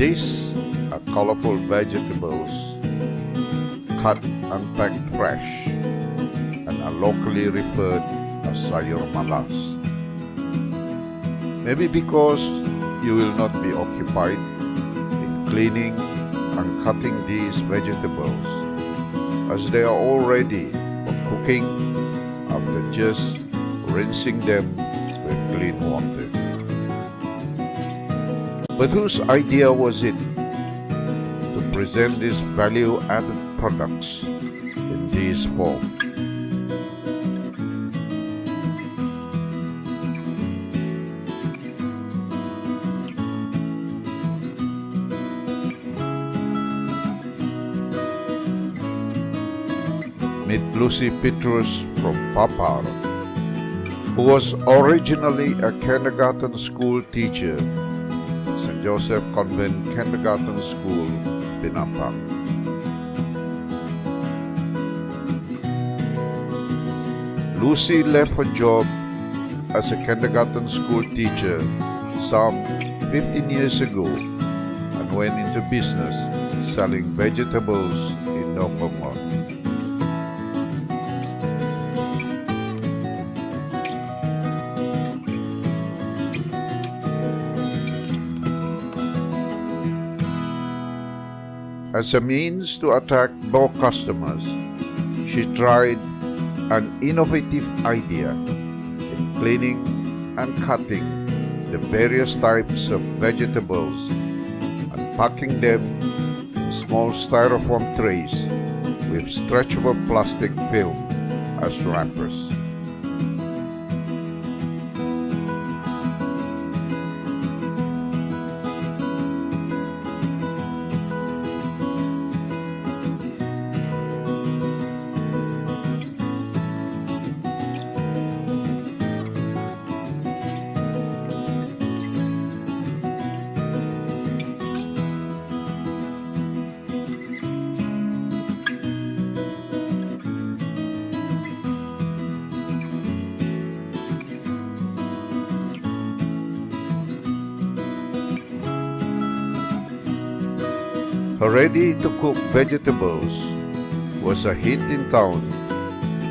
These are colorful vegetables cut and packed fresh and are locally referred as Sayur Malas. Maybe because you will not be occupied in cleaning and cutting these vegetables, as they are all ready for cooking after just rinsing them with clean water. But whose idea was it to present these value-added products in this form? Meet Lucy Petrus from Papar, who was originally a kindergarten school teacher at St. Joseph Convent Kindergarten School, Penampang. Lucy left her job as a kindergarten school teacher some 15 years ago and went into business selling vegetables in Donggongon. As a means to attract more customers, she tried an innovative idea in cleaning and cutting the various types of vegetables and packing them in small styrofoam trays with stretchable plastic film as wrappers. Her ready-to-cook vegetables was a hit in town,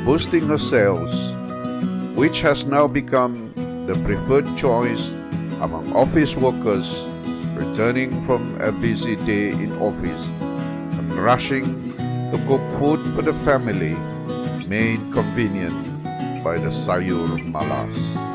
boosting her sales, which has now become the preferred choice among office workers returning from a busy day in office and rushing to cook food for the family, made convenient by the Sayur Malas.